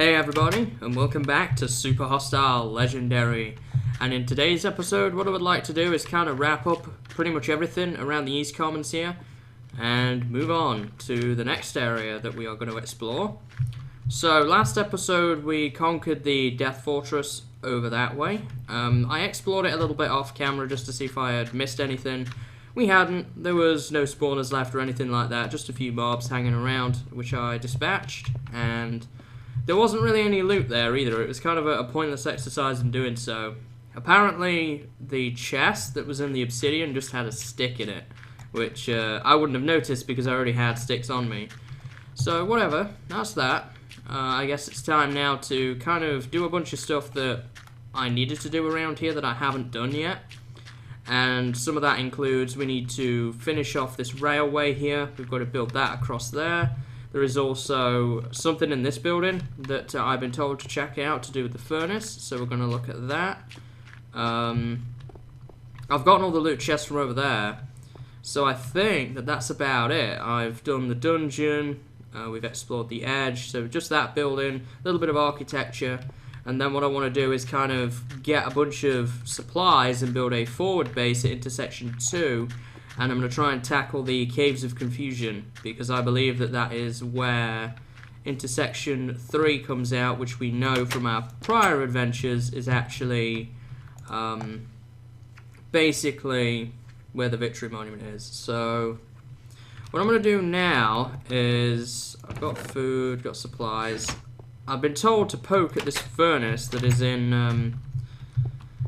Hey everybody, and welcome back to Super Hostile Legendary. And in today's episode, what I would like to do is kind of wrap up pretty much everything around the East Commons here, and move on to the next area that we are going to explore. So last episode we conquered the Death Fortress over that way. I explored it a little bit off camera just to see if I had missed anything. We hadn't. There was no spawners left or anything like that, just a few mobs hanging around, which I dispatched, and there wasn't really any loot there either. It was kind of a pointless exercise in doing so. Apparently, the chest that was in the obsidian just had a stick in it, which I wouldn't have noticed because I already had sticks on me. So whatever, that's that. I guess it's time now to kind of do a bunch of stuff that I needed to do around here that I haven't done yet. And some of that includes we need to finish off this railway here. We've got to build that across there. There is also something in this building that I've been told to check out to do with the furnace, so we're going to look at that. I've gotten all the loot chests from over there, so I think that that's about it. I've done the dungeon, we've explored the edge, so just that building, a little bit of architecture, and then what I want to do is kind of get a bunch of supplies and build a forward base at intersection 2. And I'm going to try and tackle the Caves of Confusion, because I believe that that is where intersection 3 comes out, which we know from our prior adventures is actually basically where the Victory Monument is. So what I'm going to do now is, I've got food, got supplies. I've been told to poke at this furnace that is in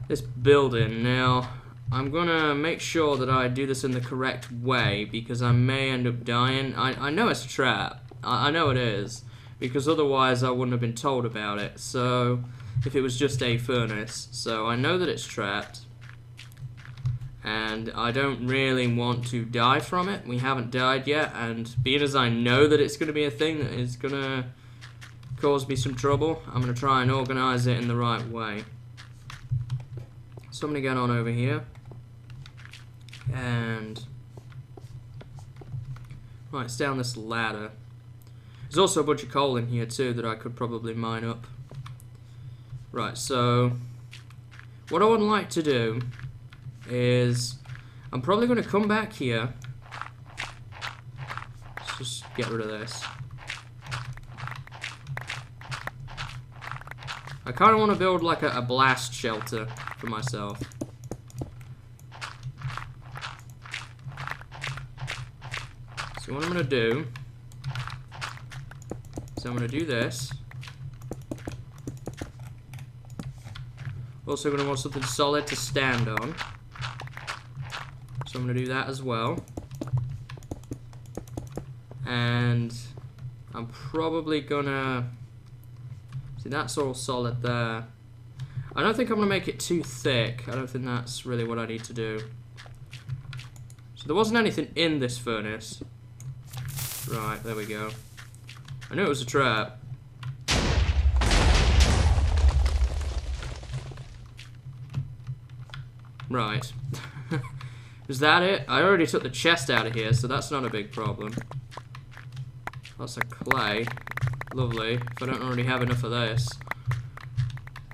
this building. Now, I'm gonna make sure that I do this in the correct way, because I may end up dying. I know it's a trap. I know it is, because otherwise I wouldn't have been told about it. So, if it was just a furnace. So I know that it's trapped, and I don't really want to die from it. We haven't died yet, and being as I know that it's gonna be a thing that is gonna cause me some trouble, I'm gonna try and organize it in the right way. So I'm gonna get on over here. And right, it's down this ladder. There's also a bunch of coal in here too that I could probably mine up. Right, so what I would like to do is I'm probably going to come back here. Let's just get rid of this. I kind of want to build like a blast shelter for myself. So what I'm going to do is I'm going to do this. Also going to want something solid to stand on. So I'm going to do that as well. And I'm probably going to... See, that's all solid there. I don't think I'm going to make it too thick. I don't think that's really what I need to do. So there wasn't anything in this furnace. Right, there we go. I knew it was a trap. Right. Is that it? I already took the chest out of here, so that's not a big problem. Lots of clay. Lovely. If I don't already have enough of this.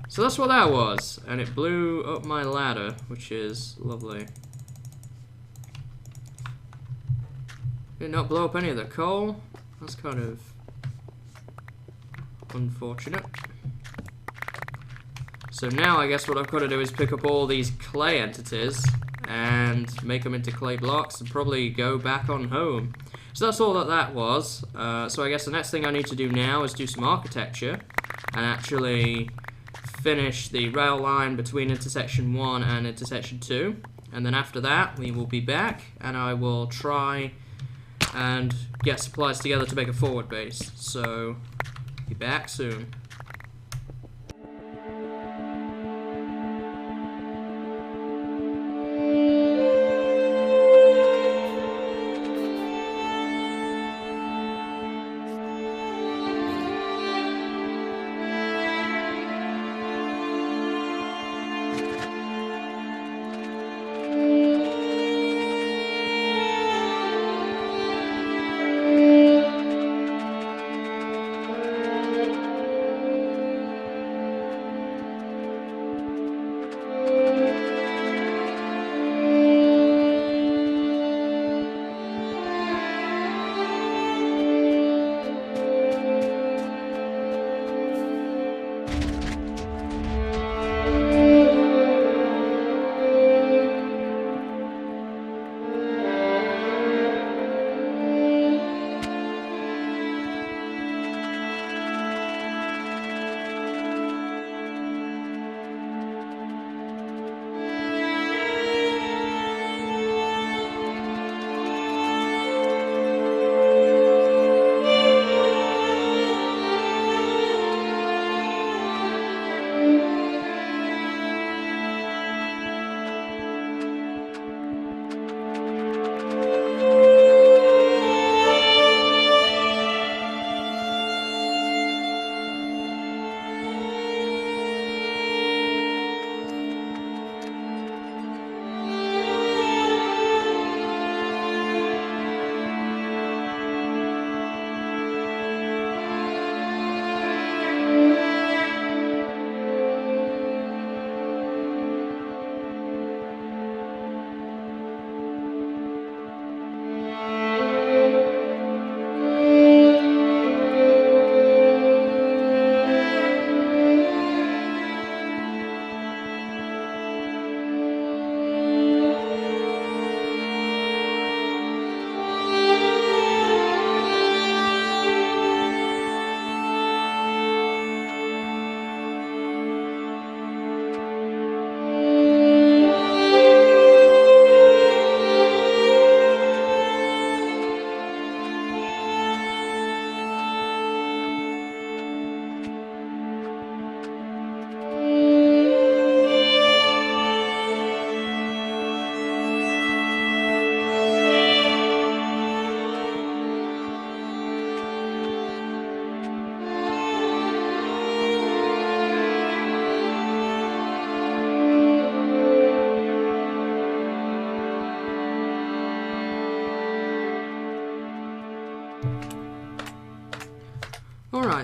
So that's what that was. And it blew up my ladder, which is lovely. Did not blow up any of the coal. That's kind of unfortunate. So now I guess what I've got to do is pick up all these clay entities and make them into clay blocks and probably go back on home. So that's all that was. So I guess the next thing I need to do now is do some architecture and actually finish the rail line between intersection 1 and intersection 2. And then after that we will be back and I will try and get supplies together to make a forward base. So, be back soon.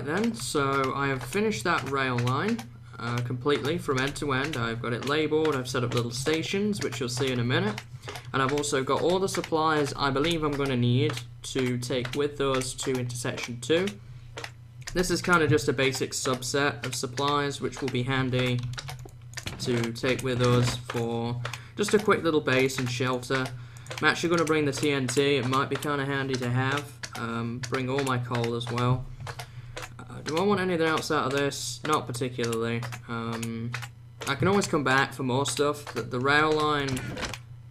Right then, so I have finished that rail line completely from end to end. I've got it labelled, I've set up little stations, which you'll see in a minute. And I've also got all the supplies I believe I'm going to need to take with us to intersection 2. This is kind of just a basic subset of supplies which will be handy to take with us for just a quick little base and shelter. I'm actually going to bring the TNT, it might be kind of handy to have. Bring all my coal as well. Do I want anything else out of this? Not particularly. I can always come back for more stuff. The rail line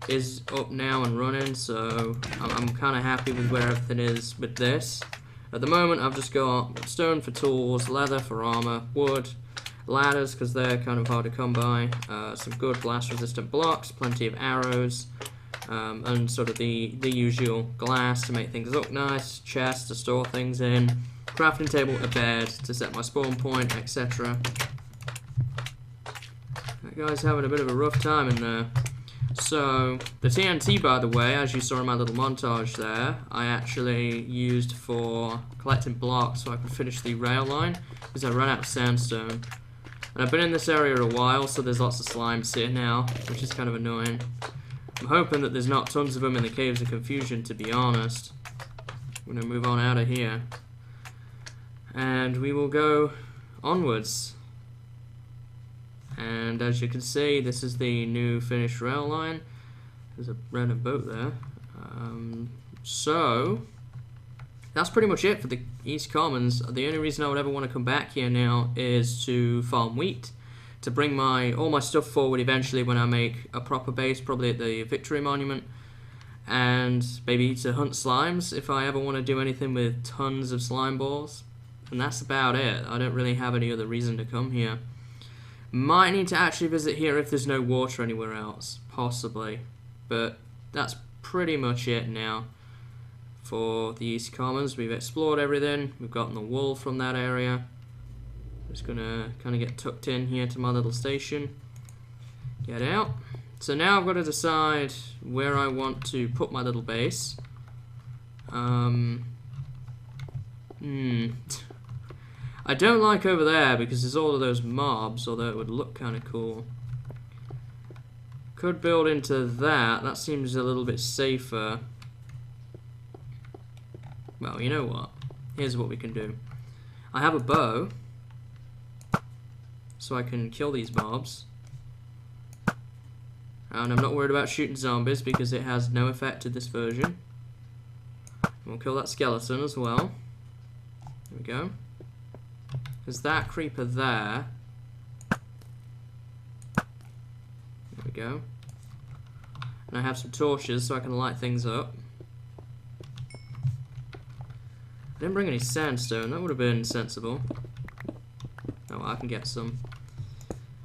is up now and running, so I'm kind of happy with where everything is with this. At the moment I've just got stone for tools, leather for armor, wood, ladders because they're kind of hard to come by, some good blast resistant blocks, plenty of arrows, and sort of the usual glass to make things look nice, chests to store things in, crafting table, a bed to set my spawn point, etc. That guy's having a bit of a rough time in there. So, the TNT, by the way, as you saw in my little montage there, I actually used for collecting blocks so I could finish the rail line, because I ran out of sandstone. And I've been in this area a while, so there's lots of slimes here now, which is kind of annoying. I'm hoping that there's not tons of them in the Caves of Confusion, to be honest. I'm going to move on out of here. And we will go onwards. And as you can see, this is the new finished rail line. There's a random boat there. So, that's pretty much it for the East Commons. The only reason I would ever want to come back here now is to farm wheat, to bring all my stuff forward eventually when I make a proper base, probably at the Victory Monument, and maybe to hunt slimes if I ever want to do anything with tons of slime balls. And that's about it. I don't really have any other reason to come here. Might need to actually visit here if there's no water anywhere else, possibly. But that's pretty much it now for the East Commons. We've explored everything. We've gotten the wool from that area. Just gonna kind of get tucked in here to my little station. Get out. So now I've got to decide where I want to put my little base. I don't like over there because there's all of those mobs, although it would look kind of cool. Could build into that. That seems a little bit safer. Well, you know what? Here's what we can do. I have a bow, so I can kill these mobs. And I'm not worried about shooting zombies because it has no effect in this version. We'll kill that skeleton as well. There we go. There's that creeper there. There we go. And I have some torches so I can light things up. I didn't bring any sandstone, that would have been sensible. Oh, I can get some.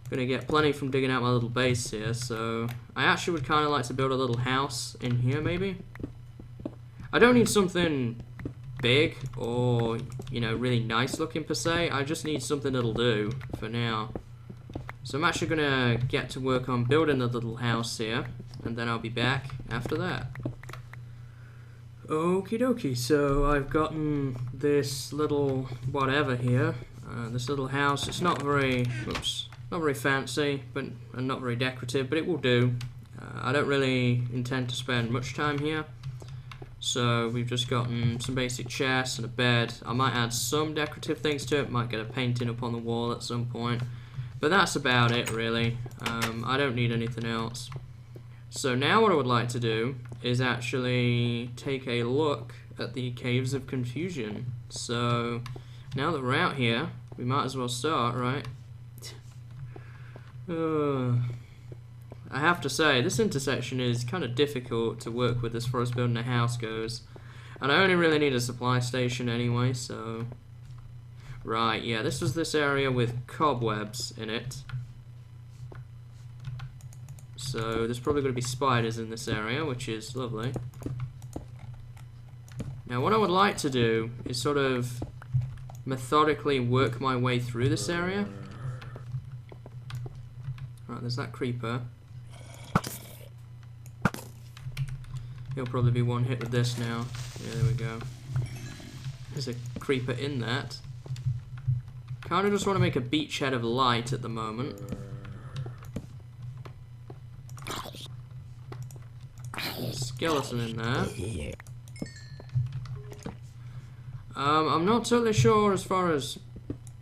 Gonna get plenty from digging out my little base here, so I actually would kind of like to build a little house in here, maybe. I don't need something big or, you know, really nice looking per se. I just need something that'll do for now. So I'm actually gonna get to work on building a little house here, and then I'll be back after that. Okie dokie, so I've gotten this little whatever here, this little house. It's not very, not very fancy, and not very decorative, but it will do. I don't really intend to spend much time here. So we've just gotten some basic chests and a bed. I might add some decorative things to it, might get a painting up on the wall at some point. But that's about it really. I don't need anything else. So now what I would like to do is actually take a look at the Caves of Confusion. So now that we're out here, we might as well start, right? I have to say, this intersection is kind of difficult to work with as far as building a house goes. And I only really need a supply station anyway, so... Right, yeah, this was this area with cobwebs in it. So there's probably going to be spiders in this area, which is lovely. Now what I would like to do is sort of methodically work my way through this area. Right, there's that creeper. He'll probably be one hit with this now. Yeah, there we go. There's a creeper in that. Kind of just want to make a beachhead of light at the moment. Skeleton in there. I'm not totally sure as far as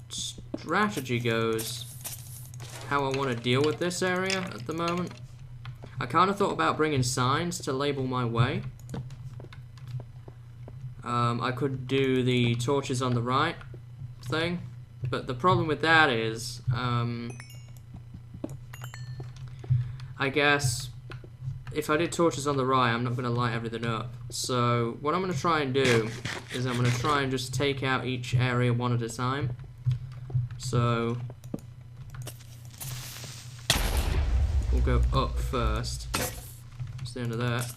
strategy goes how I want to deal with this area at the moment. I kind of thought about bringing signs to label my way. I could do the torches on the right thing, but the problem with that is, I guess, if I did torches on the right, I'm not going to light everything up. So what I'm going to try and do is I'm going to try and just take out each area one at a time. So we'll go up first. That's the end of that.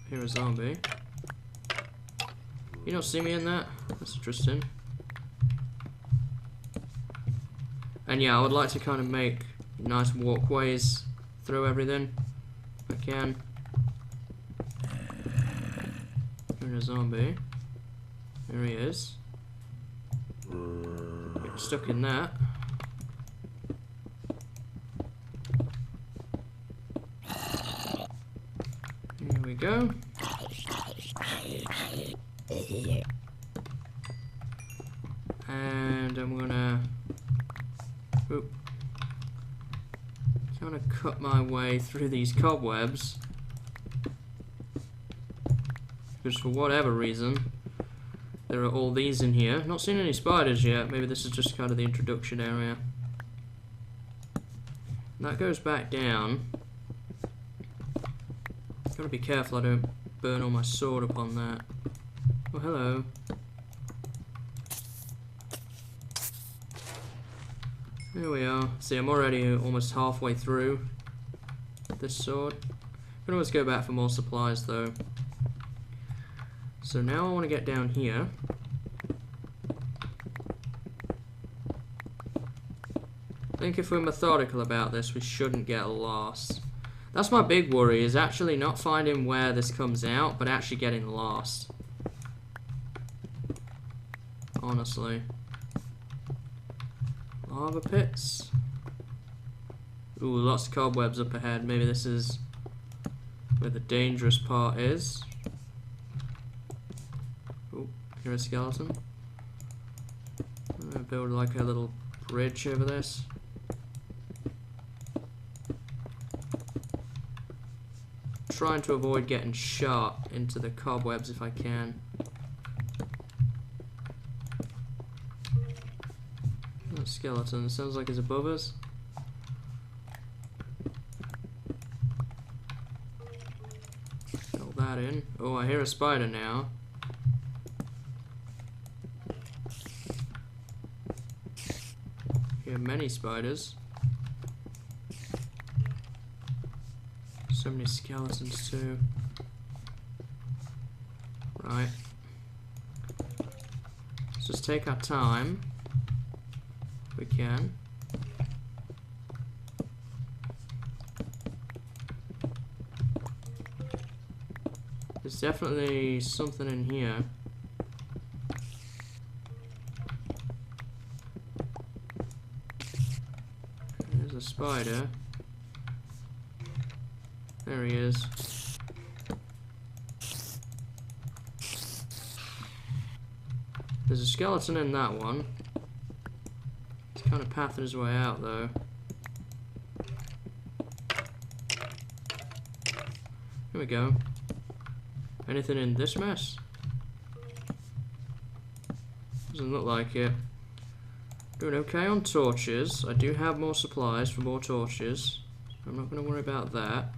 Hear a zombie. You don't see me in that? That's interesting. And yeah, I would like to kind of make nice walkways through everything if I can. Here's a zombie. There he is. Get stuck in that. Here we go. And I'm gonna kind of cut my way through these cobwebs, because for whatever reason there are all these in here. Not seen any spiders yet. Maybe this is just kind of the introduction area. And that goes back down. Gotta be careful I don't burn all my sword upon that. Oh, hello. There we are. See, I'm already almost halfway through this sword. Can always go back for more supplies though. So now I want to get down here. I think if we're methodical about this, we shouldn't get lost. That's my big worry, is actually not finding where this comes out, but actually getting lost. Honestly. Lava pits. Ooh, lots of cobwebs up ahead. Maybe this is where the dangerous part is. Ooh, here's a skeleton. I'm gonna build like a little bridge over this. Trying to avoid getting shot into the cobwebs if I can. That skeleton sounds like it's above us. Fill that in. Oh, I hear a spider now. Hear many spiders. So many skeletons too. Right. Let's just take our time. If we can. There's definitely something in here. There's a spider. There he is. There's a skeleton in that one. He's kind of pathing his way out though. Here we go. Anything in this mess? Doesn't look like it. Doing okay on torches. I do have more supplies for more torches. I'm not going to worry about that.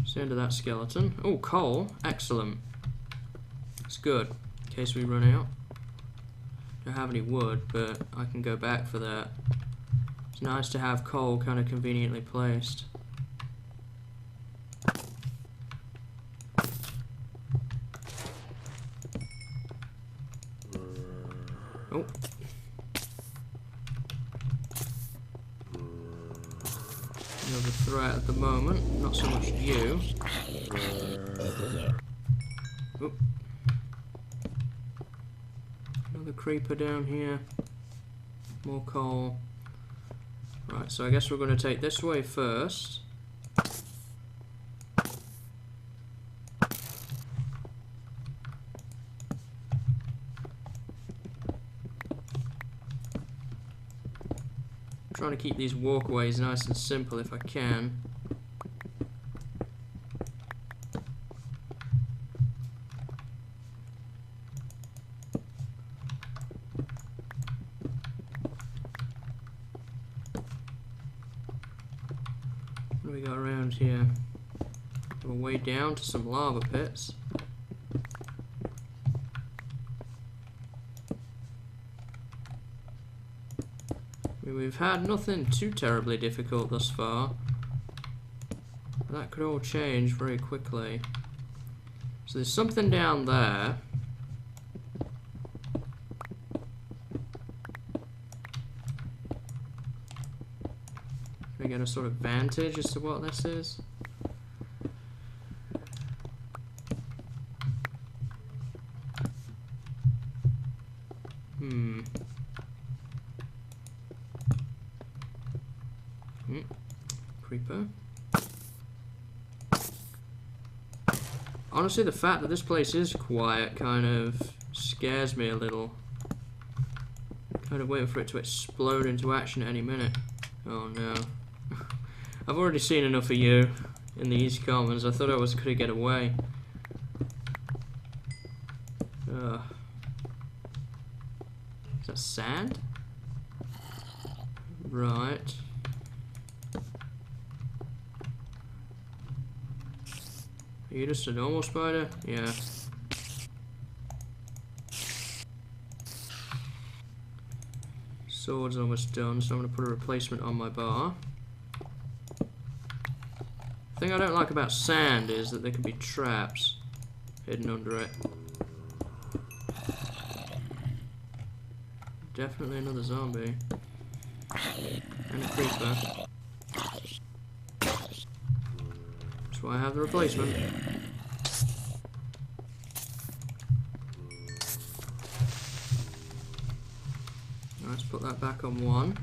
It's the end of that skeleton. Oh, coal. Excellent. It's good. In case we run out. Don't have any wood, but I can go back for that. It's nice to have coal kind of conveniently placed. Oh. Another threat at the moment. Not so much you. Oop. Another creeper down here. More coal. Right, so I guess we're going to take this way first. Trying to keep these walkways nice and simple if I can. What do we got around here? We're way down to some lava pits. We've had nothing too terribly difficult thus far. That could all change very quickly. So there's something down there. Can we get a sort of vantage as to what this is? Creeper. Honestly, the fact that this place is quiet kind of scares me a little. Kind of waiting for it to explode into action at any minute. Oh no. I've already seen enough of you in the East Commons. I thought I was gonna get away. Ugh. Is that sand? Right. Are you just a normal spider? Yeah. Sword's almost done, so I'm going to put a replacement on my bar. The thing I don't like about sand is that there can be traps hidden under it. Definitely another zombie. And a creeper. That's why I have the replacement. Let's put that back on one.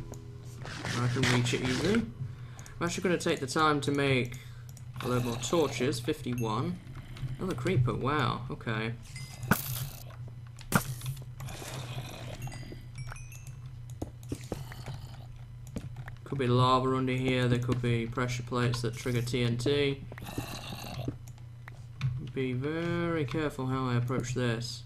I can reach it easily. I'm actually going to take the time to make a load more torches. 51. Another creeper. Wow. Okay. Could be lava under here. There could be pressure plates that trigger TNT. Be very careful how I approach this.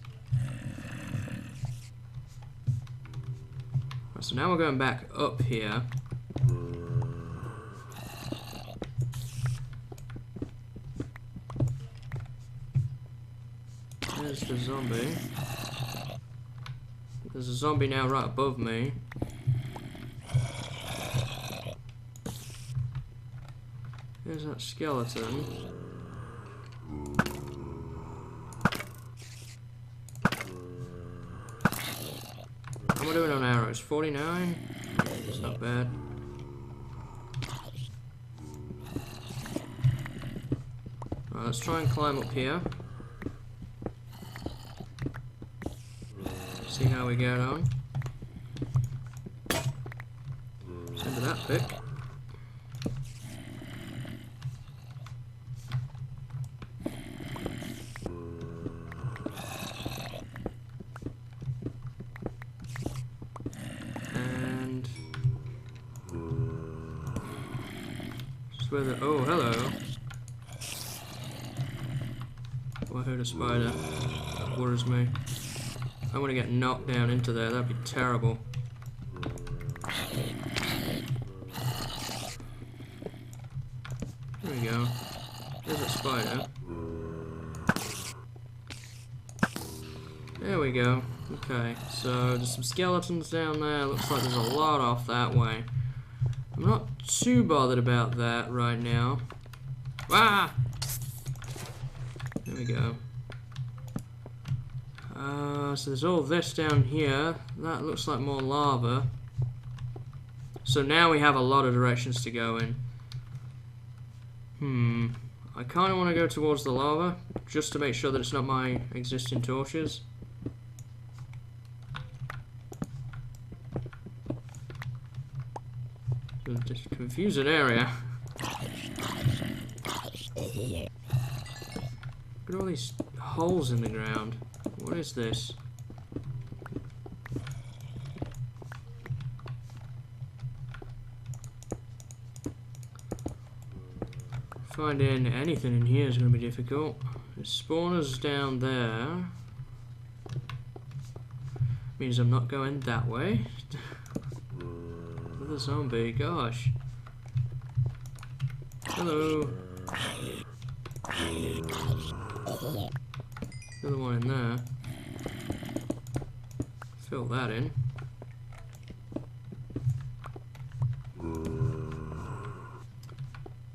Right, so now we're going back up here. There's the zombie. There's a zombie now right above me. There's that skeleton. How am I doing on arrows? 49? It's not bad. Right, let's try and climb up here. See how we get on. Send to that pick. Oh, hello. Oh, I heard a spider. That worries me. I want to get knocked down into there. That'd be terrible. There we go. There's a spider. There we go. Okay, so there's some skeletons down there. Looks like there's a lot off that way. I'm not too bothered about that right now. Ah! There we go. So there's all this down here. That looks like more lava. So now we have a lot of directions to go in. I kind of want to go towards the lava, just to make sure that it's not my existing torches. It's a confusing area. Look at all these holes in the ground. What is this? Finding anything in here is going to be difficult. There's spawners down there. Means I'm not going that way. Another zombie, gosh. Hello. Another one in there. Fill that in.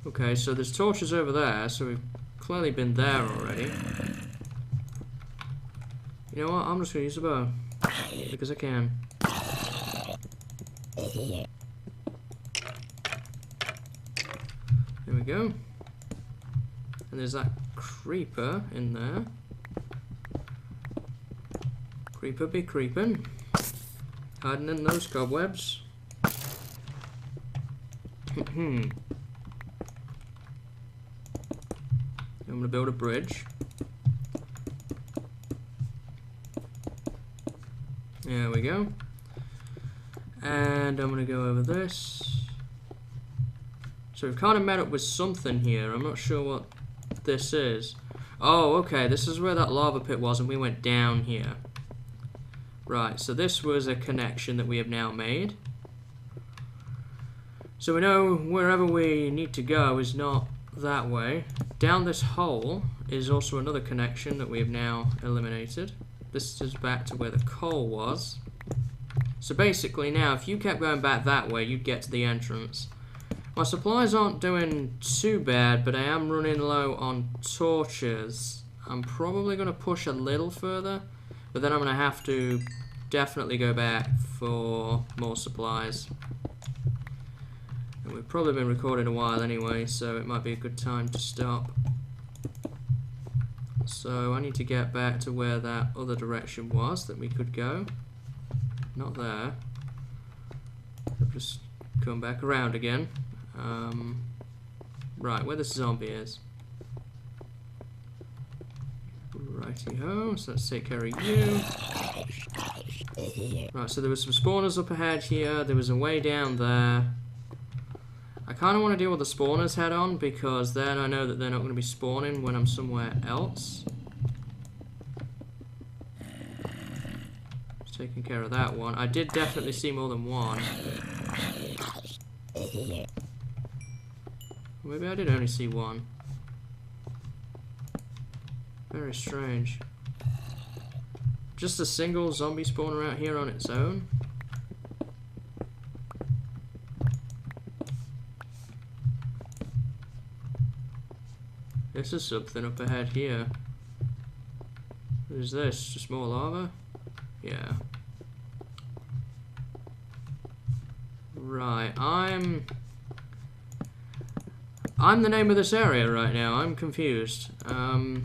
Okay, so there's torches over there, so we've clearly been there already. You know what? I'm just gonna use the bow. Because I can. There we go. And there's that creeper in there. Creeper be creeping. Hiding in those cobwebs. I'm gonna build a bridge. There we go. And I'm gonna go over this. So we've kind of met up with something here. I'm not sure what this is. Oh, okay, this is where that lava pit was, and we went down here. Right, so this was a connection that we have now made. So we know wherever we need to go is not that way. Down this hole is also another connection that we have now eliminated. This is back to where the coal was. So basically now, if you kept going back that way, you'd get to the entrance. My supplies aren't doing too bad, but I am running low on torches. I'm probably going to push a little further, but then I'm going to have to definitely go back for more supplies. And we've probably been recording a while anyway, so it might be a good time to stop. So I need to get back to where that other direction was that we could go. Not there. I'll just come back around again. Right, where the zombie is. Righty-ho, so let's take care of you. Right, so there was some spawners up ahead here. There was a way down there. I kind of want to deal with the spawners head on, because then I know that they're not going to be spawning when I'm somewhere else. Just taking care of that one. I did definitely see more than one. Maybe I did only see one. Very strange. Just a single zombie spawner out here on its own. This is something up ahead here. What is this? Just more lava? Yeah. Right, I'm the name of this area right now. I'm confused. I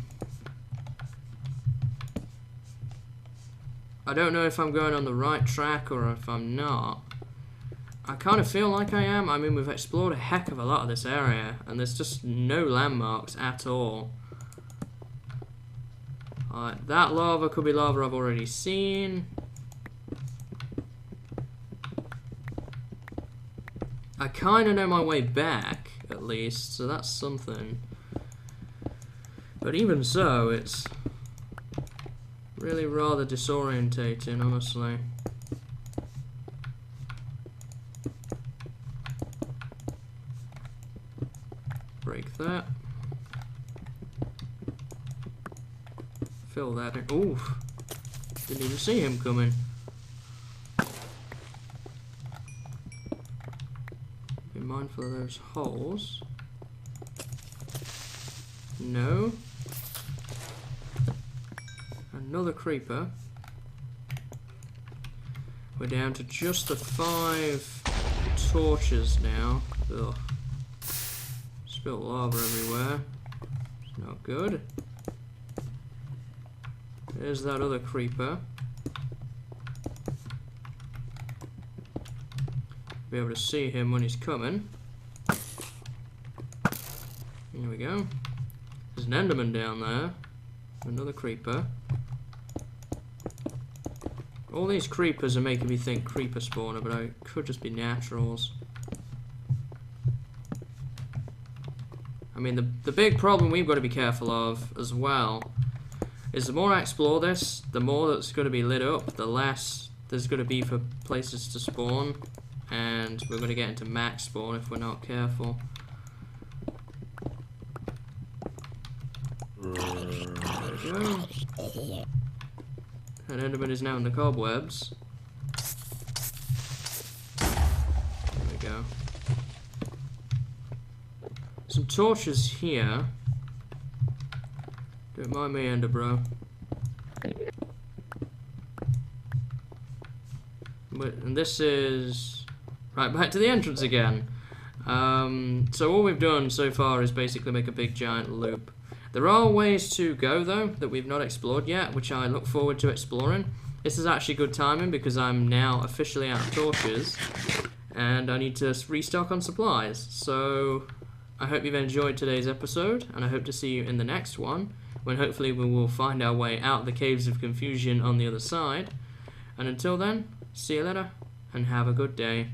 don't know if I'm going on the right track or if I'm not. I kind of feel like I am. I mean, we've explored a heck of a lot of this area, and there's just no landmarks at all. Alright, that lava could be lava I've already seen. I kind of know my way back, at least, so that's something. But even so, it's really rather disorientating, honestly. Break that. Fill that in. Oof. Didn't even see him coming. Be mindful of those holes. No. Another creeper. We're down to just the 5 torches now. Ugh. Still lava everywhere. It's not good. There's that other creeper. Be able to see him when he's coming. Here we go. There's an Enderman down there. Another creeper. All these creepers are making me think creeper spawner, but it could just be naturals. I mean, the big problem we've got to be careful of as well is the more I explore this, the more that's going to be lit up, the less there's going to be for places to spawn, and we're going to get into max spawn if we're not careful. There we go. That Enderman is now in the cobwebs. There we go. Some torches here. Don't mind me, Ender bro. And this is right back to the entrance again. So all we've done so far is basically make a big giant loop. There are ways to go though that we've not explored yet, which I look forward to exploring. This is actually good timing because I'm now officially out of torches and I need to restock on supplies. So I hope you've enjoyed today's episode, and I hope to see you in the next one, when hopefully we will find our way out the caves of confusion on the other side. And until then, see you later and have a good day.